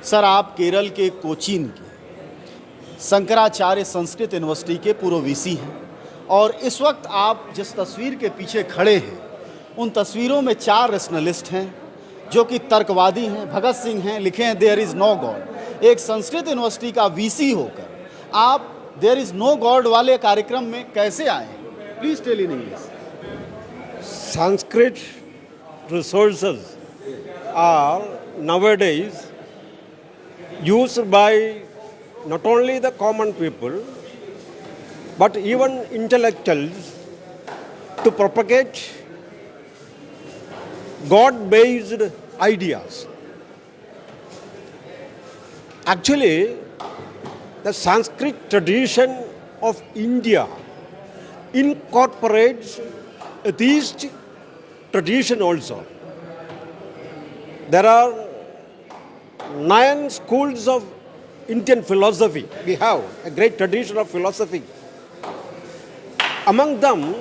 Sir, आप केरल के कोचीन के शंकराचार्य संस्कृत यूनिवर्सिटी के पूर्व वीसी हैं और इस वक्त आप जिस तस्वीर के पीछे खड़े हैं उन तस्वीरों में 4 रैशनलिस्ट हैं जो कि तर्कवादी हैं। भगत सिंह हैं, लिखे हैं देयर इज़ नो गॉड। एक संस्कृत यूनिवर्सिटी का वीसी होकर आप देयर इज़ नो गॉड वाले कार्यक्रम में कैसे आए हैं? Please tell in English. Sanskrit resources are nowadays used by not only the common people but even intellectuals to propagate God-based ideas. Actually, the Sanskrit tradition of India incorporates atheist tradition also. There are 9 schools of Indian philosophy. We have a great tradition of philosophy. Among them,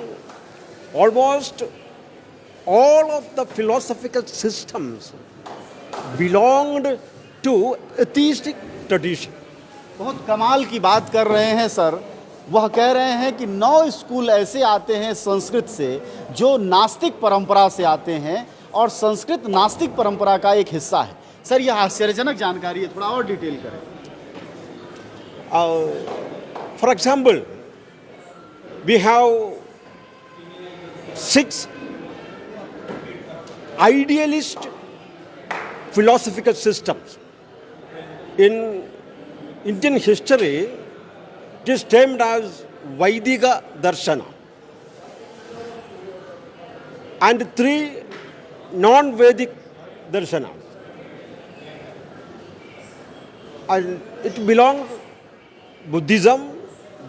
almost all of the philosophical systems belonged to atheistic tradition. बहुत कमाल की बात कर रहे हैं sir. वह कह रहे हैं कि 9 स्कूल ऐसे आते हैं संस्कृत से जो नास्तिक परंपरा से आते हैं और संस्कृत नास्तिक परंपरा का एक हिस्सा है। सर, यह आश्चर्यजनक जानकारी है, थोड़ा और डिटेल करें। For example, we have 6 idealist philosophical systems. In Indian history, it is termed as Vaidika Darshana, and 3 non-Vedic Darshanas. And it belongs Buddhism,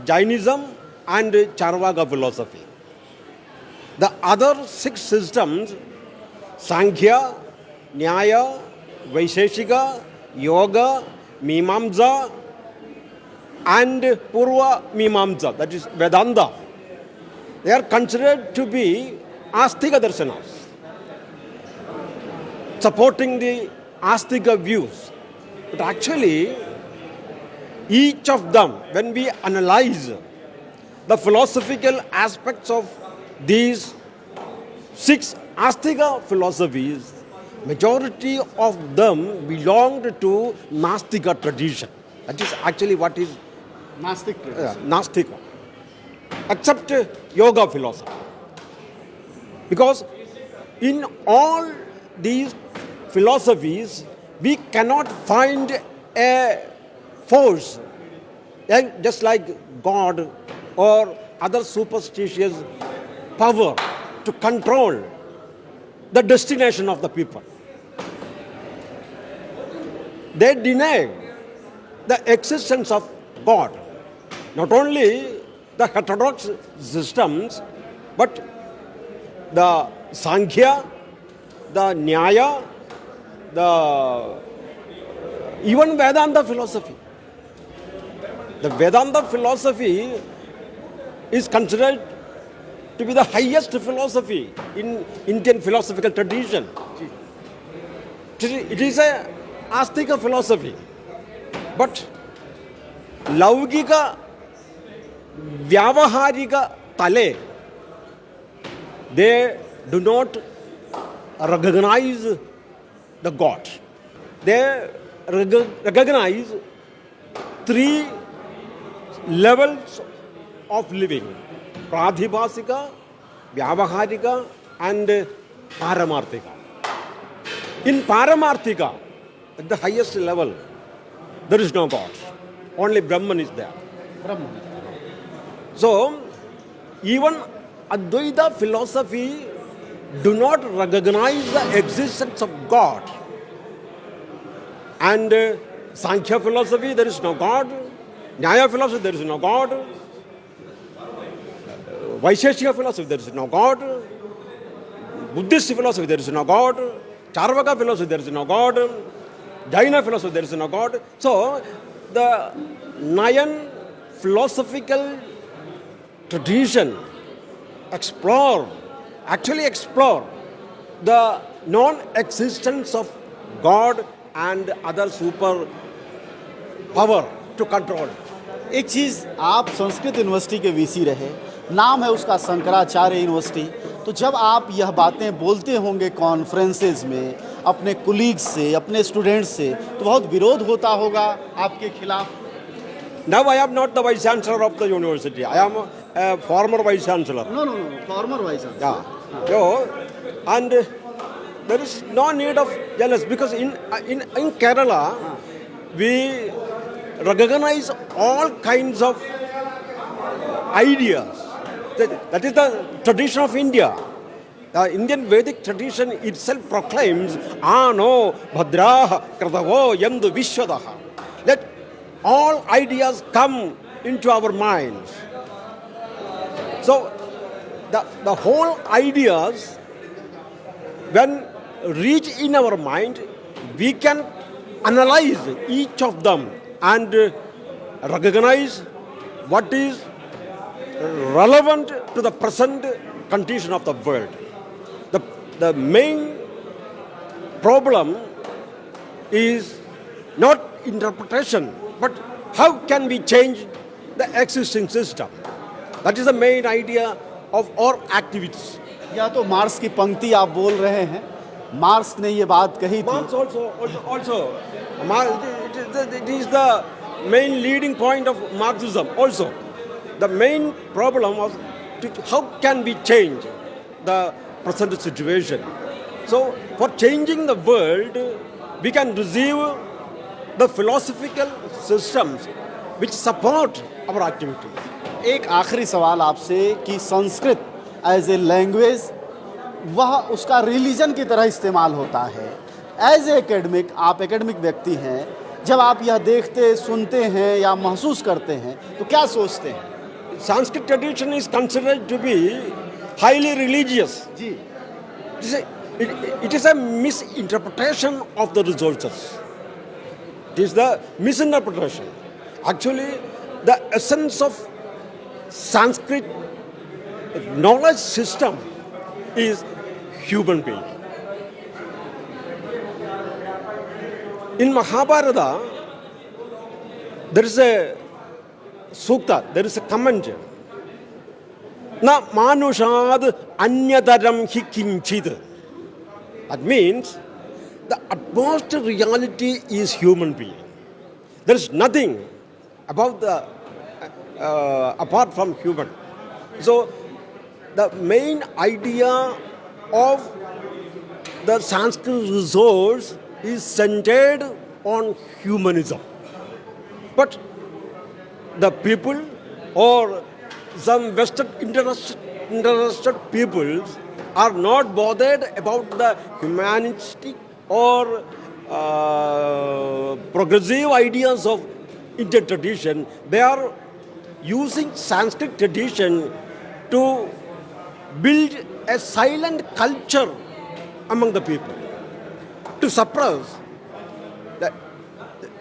Jainism, and Charvaka philosophy. The other 6 systems, Sankhya, Nyaya, Vaisheshika, Yoga, Mimamsa, and Purva Mimamsa, that is Vedanta, they are considered to be Astika Darshanas, supporting the Astika views. But actually, each of them, when we analyze the philosophical aspects of these 6 Astika philosophies, majority of them belonged to Nastika tradition. That is actually what is नास्तिक tradition। Nastika, except yoga philosophy. Because in all these philosophies, we cannot find a force, just like God or other superstitious power to control the destination of the people. They deny the existence of God. Not only the heterodox systems, but the Sankhya, the Nyaya, even Vedanta philosophy. The Vedanta philosophy is considered to be the highest philosophy in Indian philosophical tradition. It is a Astika philosophy. But Laugika, Vyavaharika Tale, they do not recognize the God. They recognize 3 levels of living: Pradhibhasika, Vyavaharika, and Paramarthika. In Paramarthika, at the highest level, there is no God. Only Brahman is there. Brahma. So, even Advaita philosophy do not recognize the existence of God. And Sankhya philosophy, there is no God. Nyaya philosophy, there is no God. Vaisheshika philosophy, there is no God. Buddhist philosophy, there is no God. Charvaka philosophy, there is no God. Jaina philosophy, there is no God. So, the 9 philosophical tradition explore the non-existence of God and other super power to control. एक चीज़, आप Sanskrit university के VC रहे, नाम है उसका Shankaracharya university, तो जब आप यह बातें बोलते होंगे कॉन्फ्रेंसेस में अपने कुलीग्स से, अपने स्टूडेंट्स से, तो बहुत विरोध होता होगा आपके खिलाफ। Now I am not the vice chancellor of the university. I am a former vice chancellor. No no no, former vice chancellor. Yeah. So, and there is no need of jealous because in Kerala we recognize all kinds of ideas. That is the tradition of India. The Indian Vedic tradition itself proclaims, Ano Bhadraha Kradavo Yandu Vishwadaha. Let all ideas come into our minds. So, the whole ideas, when reach in our mind, we can analyze each of them and recognize what is relevant to the present condition of the world. The main problem is not interpretation, but how can we change the existing system? That is the main idea of our activities. या तो marks की पंक्ति आप बोल रहे हैं, marks ने ये बात कही थी। Marx also, it is the main leading point of Marxism also. The main problem of how can we change the present situation. So for changing the world, we can receive the philosophical systems which support our activities. एक आखिरी सवाल आपसे कि Sanskrit as a language वह उसका religion की तरह इस्तेमाल होता है। एज ए एकेडमिक, आप एकेडमिक व्यक्ति हैं, जब आप यह देखते सुनते हैं या महसूस करते हैं तो क्या सोचते हैं? Sanskrit tradition is considered to be highly religious. जी, It is a misinterpretation of the resources. It is the misinterpretation. Actually, the essence of Sanskrit knowledge system is human being. In Mahabharata, there is a sukta, there is a comment. Na manushad anyadaram hi kinchid. That means the utmost reality is human being. There is nothing about the apart from human. So the main idea of the Sanskrit resource is centered on humanism. But the people or some Western interested peoples are not bothered about the humanistic or progressive ideas of Indian tradition. They are using Sanskrit tradition to build a silent culture among the people, to suppress the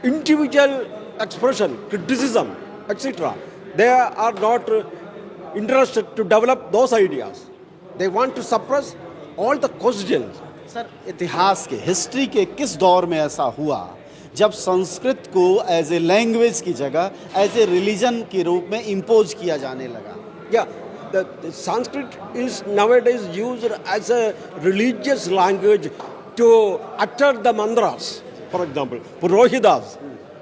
individual expression, criticism, etc. They are not interested to develop those ideas. They want to suppress all the questions. Sir इतिहास के, history के किस दौर में ऐसा हुआ जब संस्कृत को एज ए लैंग्वेज की जगह एज ए रिलीजन के रूप में इम्पोज किया जाने लगा? Yeah, the Sanskrit is nowadays used as a religious language to utter the mantras, for example, Purohitas.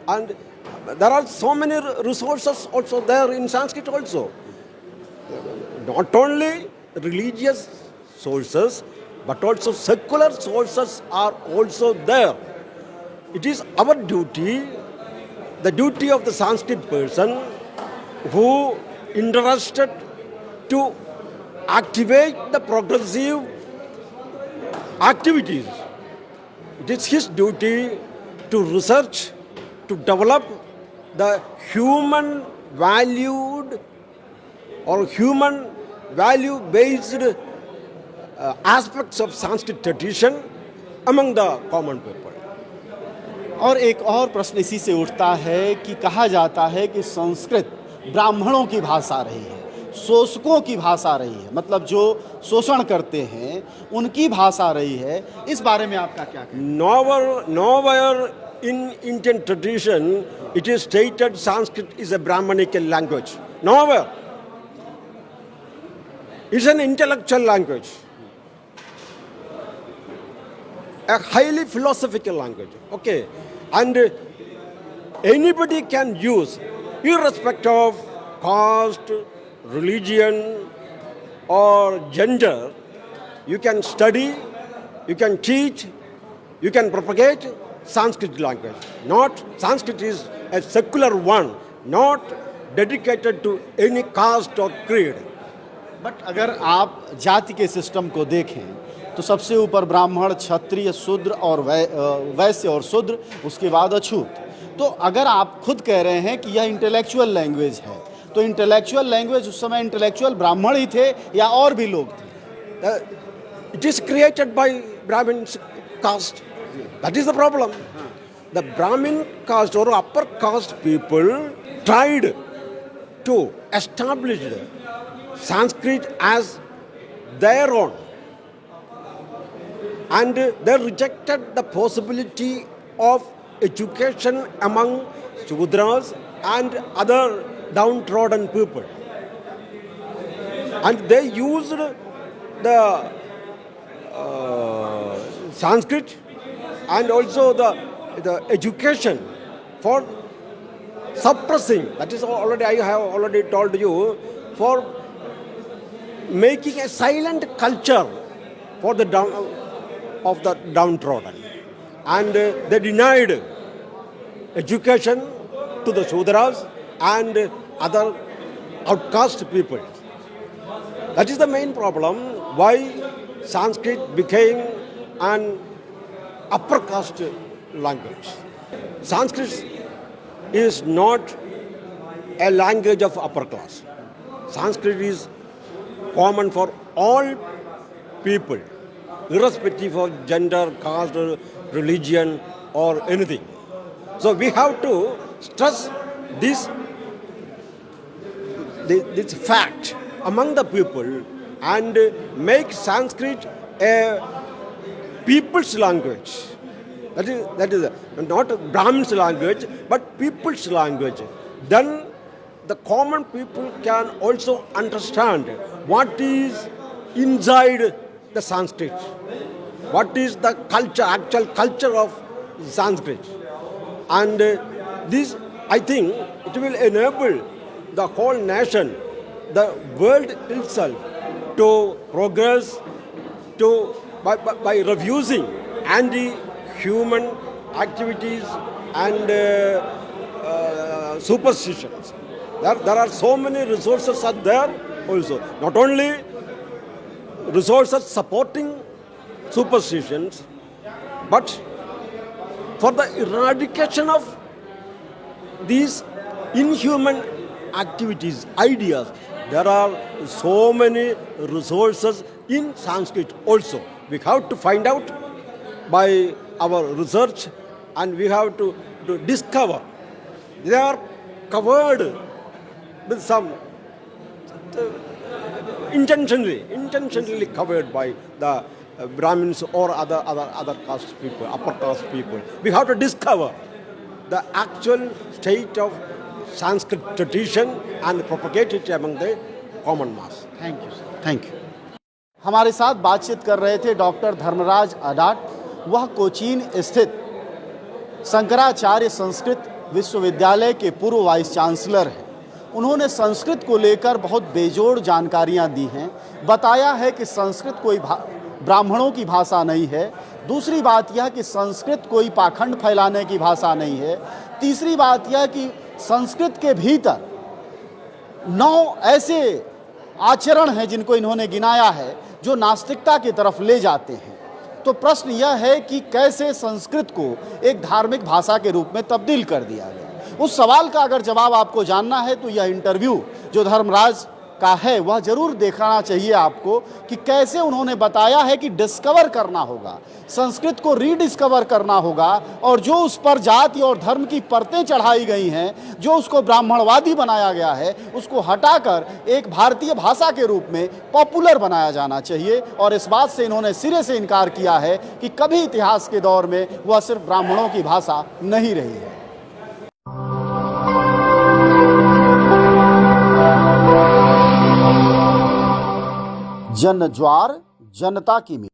And there are so many resources also there in Sanskrit also. Not only religious sources, but also secular sources are also there. It is our duty, the duty of the Sanskrit person who interested to activate the progressive activities. It is his duty to research, to develop the human valued or human value based aspects of Sanskrit tradition among the common people. और एक और प्रश्न इसी से उठता है कि कहा जाता है कि संस्कृत ब्राह्मणों की भाषा रही है, शोषकों की भाषा रही है, मतलब जो शोषण करते हैं उनकी भाषा रही है। इस बारे में आपका क्या कहना? Nowhere in Indian tradition it is stated Sanskrit is a Brahmanic language. Nowhere. It's an intellectual language, a highly philosophical language. Okay, and anybody can use, irrespective of caste, religion, or gender. You can study, you can teach, you can propagate Sanskrit language. Not Sanskrit is a secular one, not dedicated to any caste or creed. But अगर आप जाति के system को देखें तो सबसे ऊपर ब्राह्मण, क्षत्रिय, शूद्र और वैश्य और शूद्र, उसके बाद अछूत। तो अगर आप खुद कह रहे हैं कि यह इंटेलेक्चुअल लैंग्वेज है, तो इंटेलेक्चुअल लैंग्वेज उस समय इंटेलेक्चुअल ब्राह्मण ही थे या और भी लोग थे? It is created by Brahmin caste. That is the problem. The Brahmin caste or upper caste people tried to establish Sanskrit as their own, and they rejected the possibility of education among Shudras and other downtrodden people, and they used the Sanskrit and also the education for suppressing. That is already, I have already told you, for making a silent culture for the downtrodden, and they denied education to the Shudras and other outcast people. That is the main problem why Sanskrit became an upper caste language. Sanskrit is not a language of upper class. Sanskrit is common for all people, irrespective of gender, caste, religion, or anything. So we have to stress this fact among the people and make Sanskrit a people's language. That is not Brahmin's language, but people's language. Then the common people can also understand what is inside the Sanskrit, what is the culture, actual culture of Sanskrit. And this, I think, it will enable the whole nation, the world itself, to progress by refusing anti-human activities and superstitions. There are so many resources are there also. Not only resources supporting superstitions, but for the eradication of these inhuman activities, ideas, there are so many resources in Sanskrit also. We have to find out by our research, and we have to discover. They are covered with some intentionally covered by the Brahmins or other caste people, upper caste people. We have to discover the actual state of Sanskrit tradition and propagate it among the common mass. Thank you sir, thank you. हमारे साथ बातचीत कर रहे थे doctor Dharmaraj अडाट। वह कोचीन स्थित शंकराचार्य संस्कृत विश्वविद्यालय के पूर्व वाइस चांसलर हैं। उन्होंने संस्कृत को लेकर बहुत बेजोड़ जानकारियां दी हैं। बताया है कि संस्कृत कोई ब्राह्मणों की भाषा नहीं है। दूसरी बात यह कि संस्कृत कोई पाखंड फैलाने की भाषा नहीं है। तीसरी बात यह कि संस्कृत के भीतर 9 ऐसे आचरण हैं जिनको इन्होंने गिनाया है जो नास्तिकता की तरफ ले जाते हैं। तो प्रश्न यह है कि कैसे संस्कृत को एक धार्मिक भाषा के रूप में तब्दील कर दिया गया। उस सवाल का अगर जवाब आपको जानना है तो यह इंटरव्यू जो धर्मराज का है वह जरूर देखना चाहिए आपको कि कैसे उन्होंने बताया है कि डिस्कवर करना होगा, संस्कृत को रीडिस्कवर करना होगा, और जो उस पर जाति और धर्म की परतें चढ़ाई गई हैं, जो उसको ब्राह्मणवादी बनाया गया है, उसको हटाकर एक भारतीय भाषा के रूप में पॉपुलर बनाया जाना चाहिए। और इस बात से इन्होंने सिरे से इनकार किया है कि कभी इतिहास के दौर में वह सिर्फ ब्राह्मणों की भाषा नहीं रही है। जन ज्वार जनता की